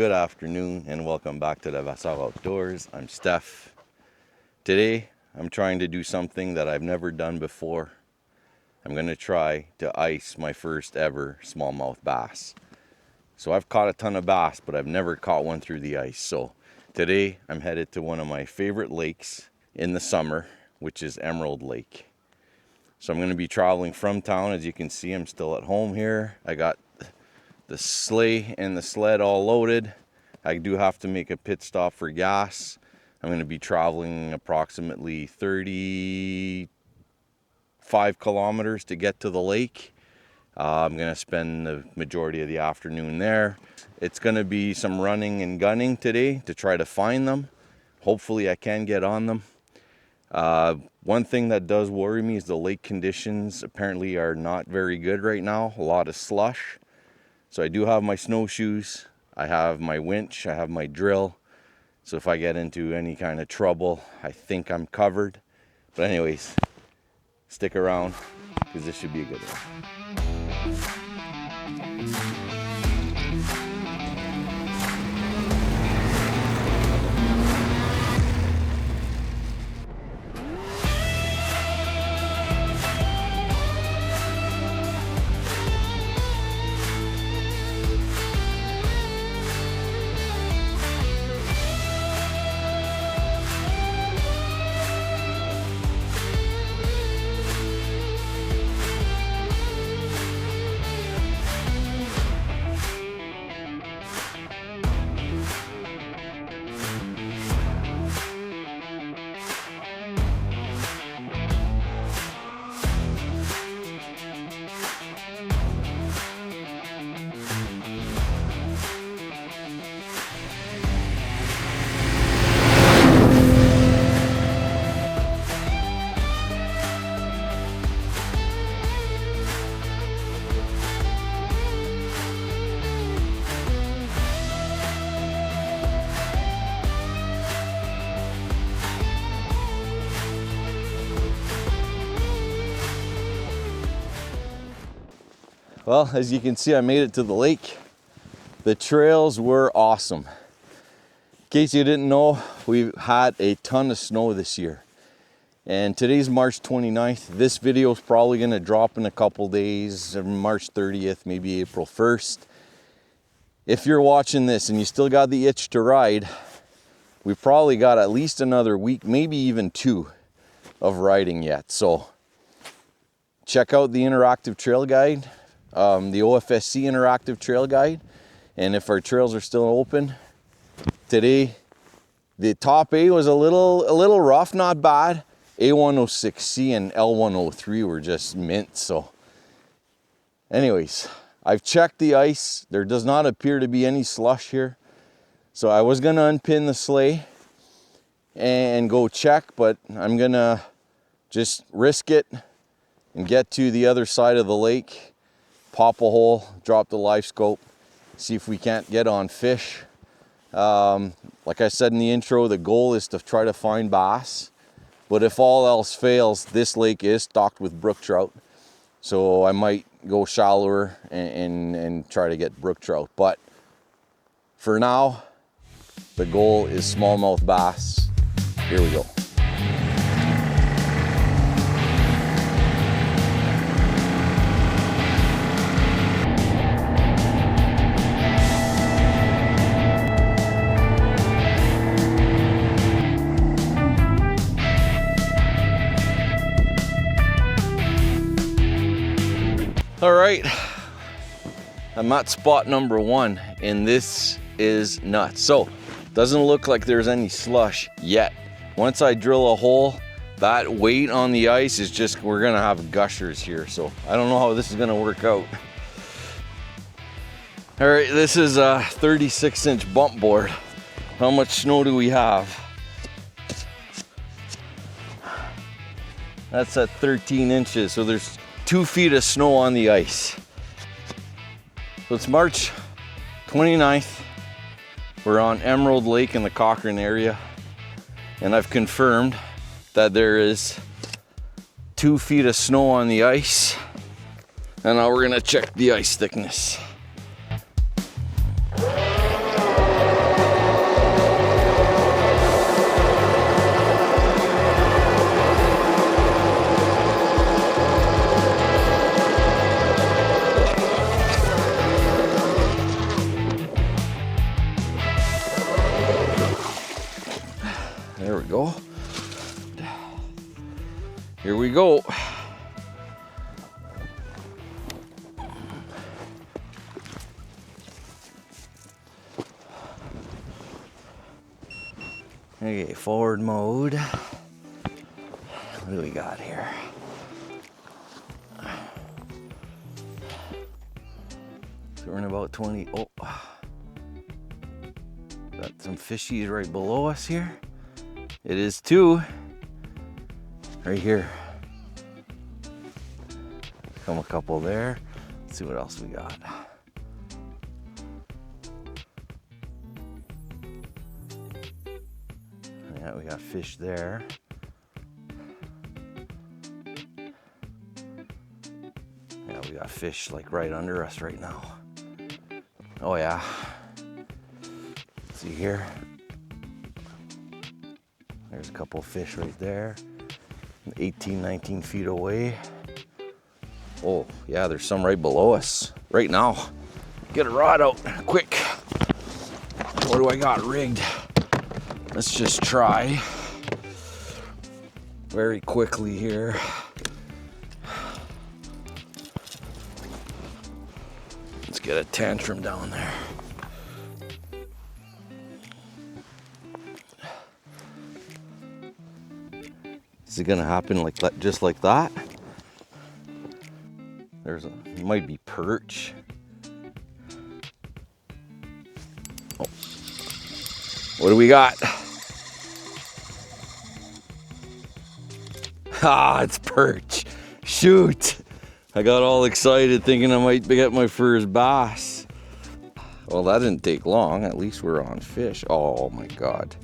Good afternoon and welcome back to the Vassar Outdoors. I'm Steph. Today I'm trying to do something that I've never done before. I'm going to try to ice my first ever smallmouth bass. So I've caught a ton of bass, but I've never caught one through the ice. So today I'm headed to one of my favorite lakes in the summer, which is Emerald Lake. So I'm going to be traveling from town. As you can see, I'm still at home here. I got the sleigh and the sled all loaded. I do have to make a pit stop for gas. I'm going to be traveling approximately 35 kilometers to get to the lake. I'm going to spend the majority of the afternoon there. It's going to be some running and gunning today to try to find them. Hopefully I can get on them. One thing that does worry me is the lake conditions apparently are not very good right now. A lot of slush. So I do have my snowshoes, I have my winch, I have my drill. So if I get into any kind of trouble, I think I'm covered. But anyways, stick around because this should be a good one. Well, as you can see, I made it to the lake. The trails were awesome. In case you didn't know, we've had a ton of snow this year. And today's March 29th. This video is probably going to drop in a couple days, March 30th, maybe April 1st. If you're watching this and you still got the itch to ride, we've probably got at least another week, maybe even 2 of riding yet. So check out the interactive trail guide. The OFSC interactive trail guide, and if our trails are still open today, the top A was a little rough, not bad. A106C and L103 were just mint. So anyways, I've checked the ice. There does not appear to be any slush here, so I was gonna unpin the sleigh and go check, but I'm gonna just risk it and get to the other side of the lake, pop a hole, drop the Livescope, see if we can't get on fish. Like I said in the intro, the goal is to try to find bass. But if all else fails, this lake is stocked with brook trout. So I might go shallower and try to get brook trout. But for now, the goal is smallmouth bass. Here we go. All right, I'm at spot number 1, and this is nuts. So, doesn't look like there's any slush yet. Once I drill a hole, that weight on the ice is just, we're gonna have gushers here. So, I don't know how this is gonna work out. All right, this is a 36-inch bump board. How much snow do we have? That's at 13 inches, so there's 2 feet of snow on the ice. So it's March 29th. We're on Emerald Lake in the Cochrane area, and I've confirmed that there is 2 feet of snow on the ice. And now we're gonna check the ice thickness. There we go. Here we go. Okay, forward mode. What do we got here? So we're in about 20. Oh, got some fishies right below us here. It is 2 right here. Come a couple there. Let's see what else we got. Yeah, we got fish there. Yeah, we got fish like right under us right now. Oh yeah. See here? There's a couple of fish right there. 18, 19 feet away. Oh yeah, there's some right below us right now. Get a rod out quick. What do I got rigged? Let's just try very quickly here. Let's get a tantrum down there. Is it gonna happen like that, just like that? There's a, might be perch. Oh. What do we got? Ah, it's perch. Shoot. I got all excited thinking I might get my first bass. Well, that didn't take long. At least we're on fish. Oh my God.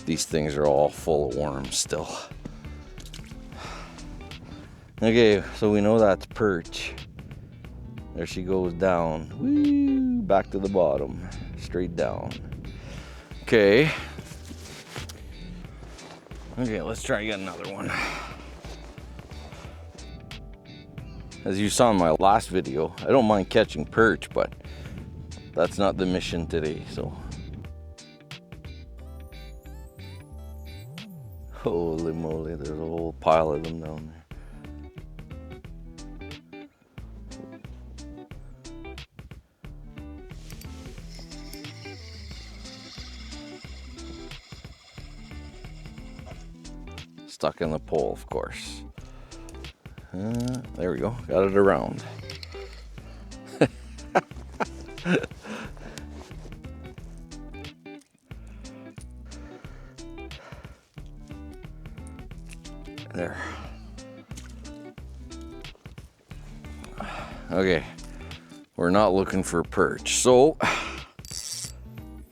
These things are all full of worms still. Okay, so we know that's perch. There she goes down. Woo, back to the bottom. Straight down. Okay. Okay, let's try to get another one. As you saw in my last video, I don't mind catching perch, but that's not the mission today, so. Holy moly, there's a whole pile of them down there. Stuck in the pole, of course. There we go, got it around. There. Okay, we're not looking for perch, so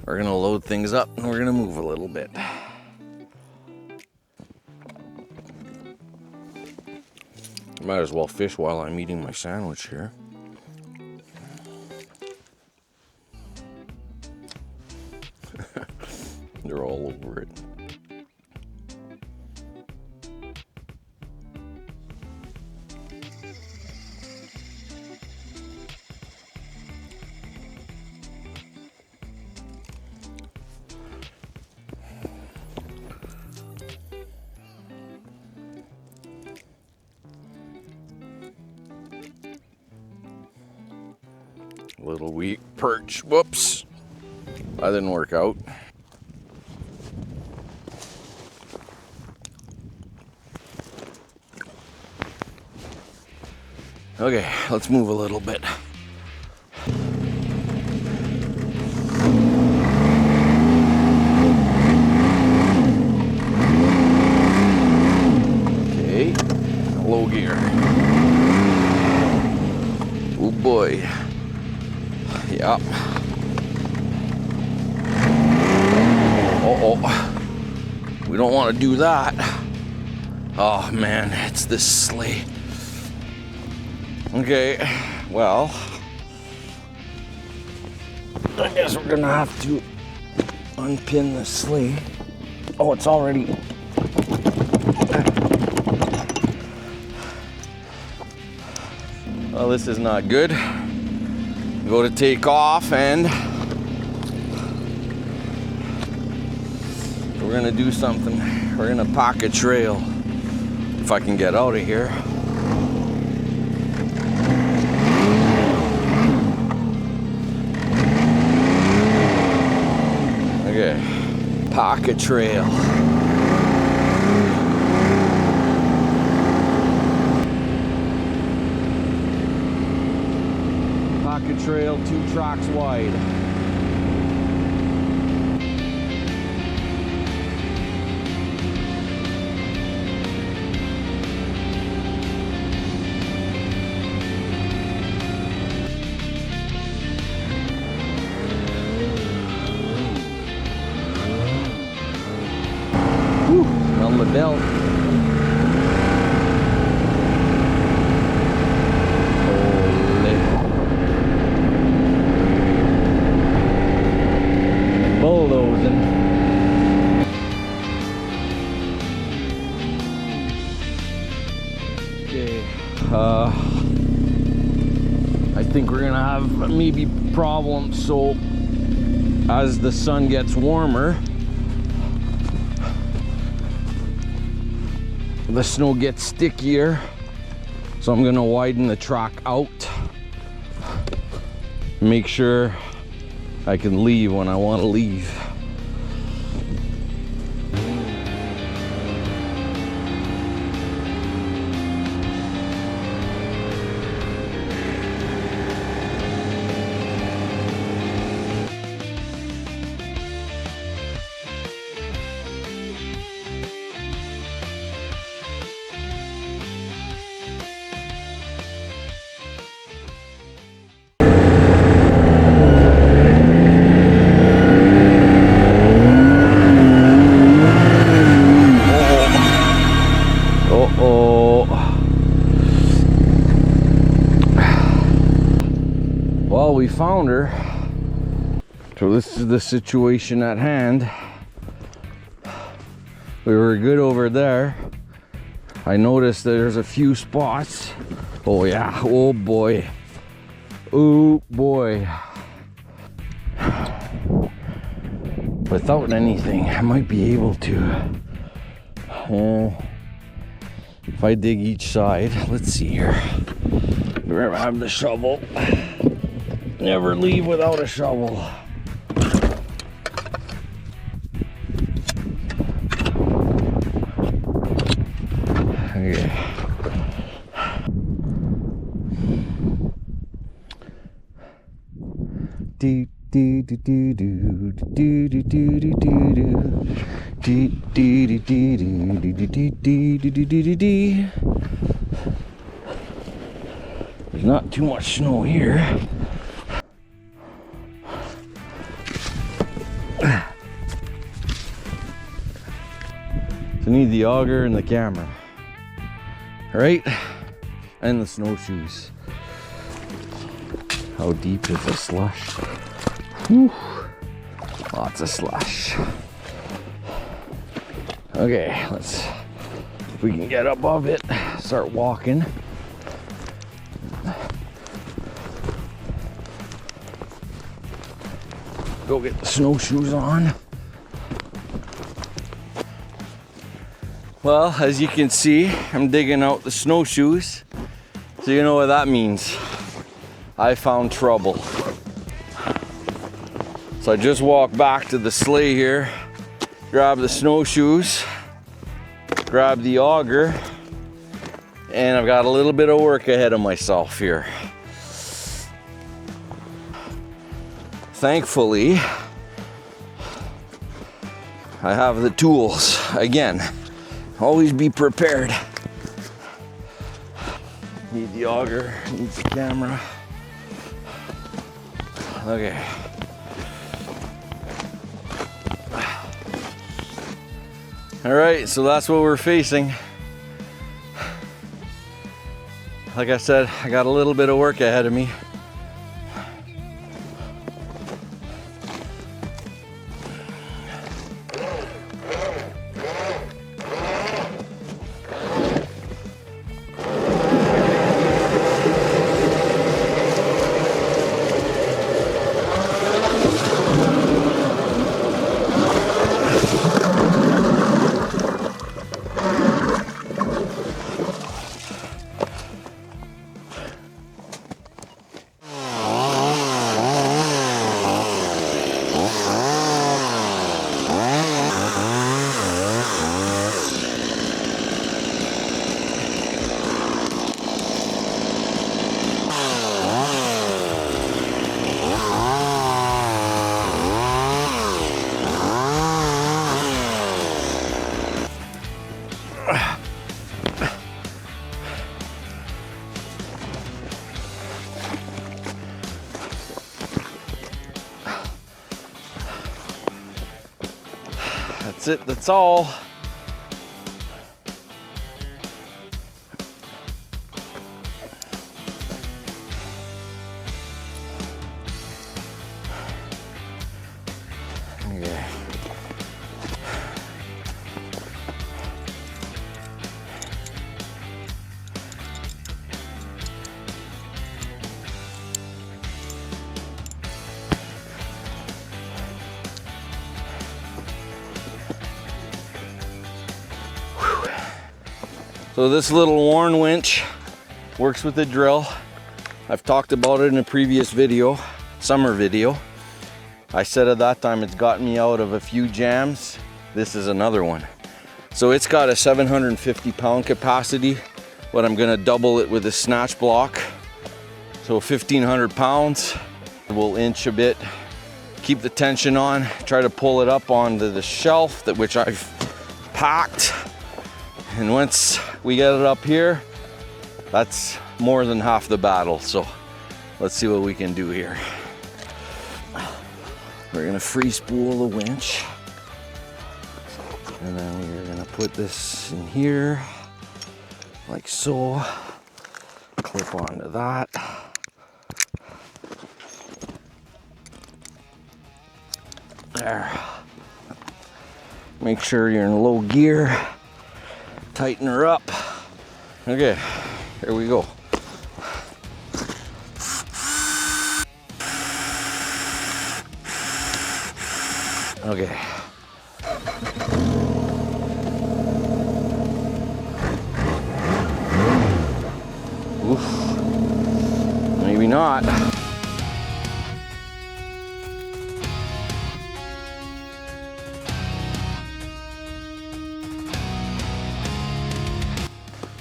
we're gonna load things up and we're gonna move a little bit. Might as well fish while I'm eating my sandwich here. They're all over it. Little weak perch. Whoops. That didn't work out. Okay, let's move a little bit. Okay, low gear. Oh boy. Yep. Uh-oh. We don't want to do that. Oh man, it's this sleigh. Okay, well, I guess we're gonna have to unpin the sleigh. Oh, it's already. Well, this is not good. Go to take off and the we're gonna do something. We're gonna park a trail if I can get out of here. Okay, park a trail. Pocket trail, 2 tracks wide. Whew, on the belt. I think we're gonna have maybe problems. So as the sun gets warmer, the snow gets stickier. So I'm gonna widen the track out. Make sure I can leave when I want to leave. Well, we found her. So this is the situation at hand. We were good over there. I noticed that there's a few spots. Oh yeah, oh boy. Oh boy. Without anything, I might be able to. If I dig each side, let's see here. Grab the shovel. Never leave without a shovel. Okay. Do do do do do do do do do do do. There's not too much snow here. So I need the auger and the camera, right? And the snowshoes. How deep is the slush? Whew. Lots of slush. Okay, let's, if we can get above it, start walking. Go get the snowshoes on. Well, as you can see, I'm digging out the snowshoes. So you know what that means. I found trouble. So I just walked back to the sleigh here, grab the snowshoes, grab the auger, and I've got a little bit of work ahead of myself here. Thankfully, I have the tools. Again, always be prepared. Need the auger, need the camera. Okay. All right, so that's what we're facing. Like I said, I got a little bit of work ahead of me. That's it, that's all. Okay. So this little worn winch works with the drill. I've talked about it in a previous video, summer video. I said at that time it's gotten me out of a few jams. This is another one. So it's got a 750 pound capacity, but I'm gonna double it with a snatch block. So 1,500 pounds. We'll inch a bit, keep the tension on, try to pull it up onto the shelf which I've packed. And once we get it up here, that's more than half the battle. So let's see what we can do here. We're gonna free spool the winch. And then we're gonna put this in here, like so. Clip onto that. There. Make sure you're in low gear. Tighten her up. Okay, here we go. Okay. Oof. Maybe not.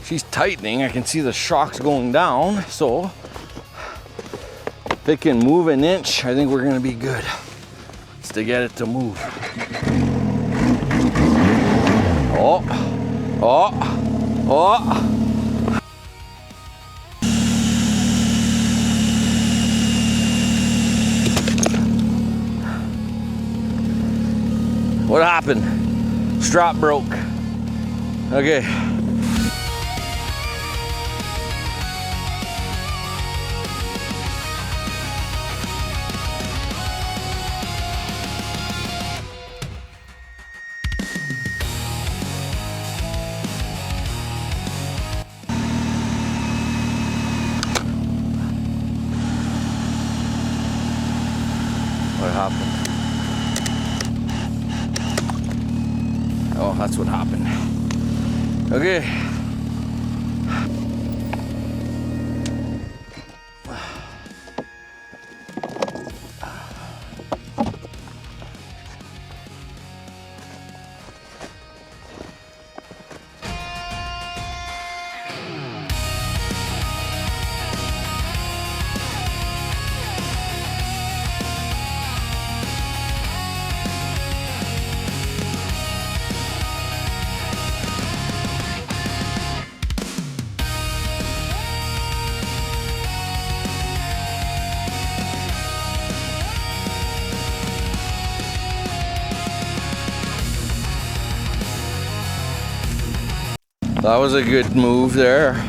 She's tightening. I can see the shocks going down. So if it can move an inch, I think we're gonna be good. It's to get it to move. Oh, oh, oh. What happened? Strap broke. Okay. What happened? Oh, that's what happened. Okay. That was a good move there.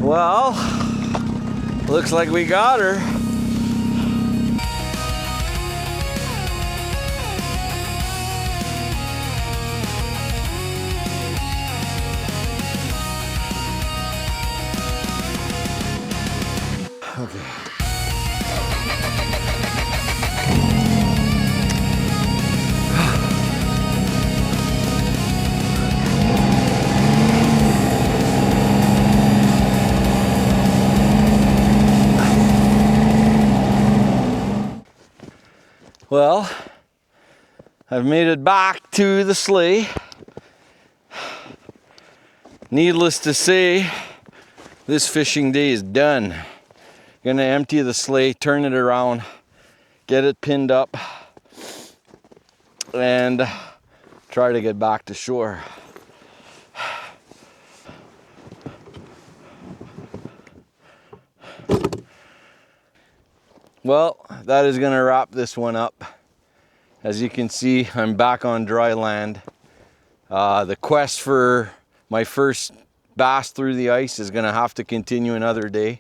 Well, looks like we got her. Okay. Well, I've made it back to the sleigh. Needless to say, this fishing day is done. Gonna empty the sleigh, turn it around, get it pinned up, and try to get back to shore. Well, that is gonna wrap this one up. As you can see, I'm back on dry land. The quest for my first bass through the ice is gonna have to continue another day.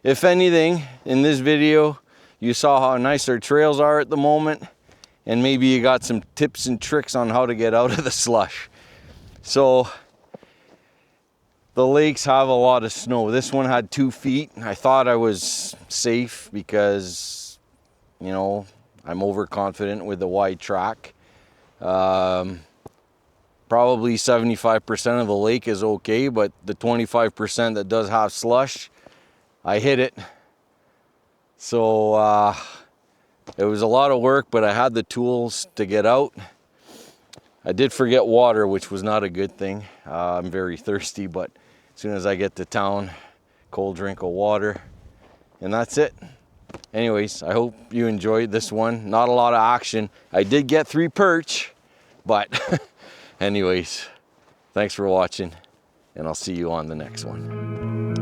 If anything, in this video, you saw how nice our trails are at the moment, and maybe you got some tips and tricks on how to get out of the slush. So, the lakes have a lot of snow. This one had 2 feet. I thought I was safe because, you know, I'm overconfident with the wide track. Probably 75% of the lake is okay, but the 25% that does have slush, I hit it. So it was a lot of work, but I had the tools to get out. I did forget water, which was not a good thing. I'm very thirsty, but as soon as I get to town, cold drink of water, and that's it. Anyways, I hope you enjoyed this one. Not a lot of action. I did get 3 perch, but anyways, thanks for watching, and I'll see you on the next one.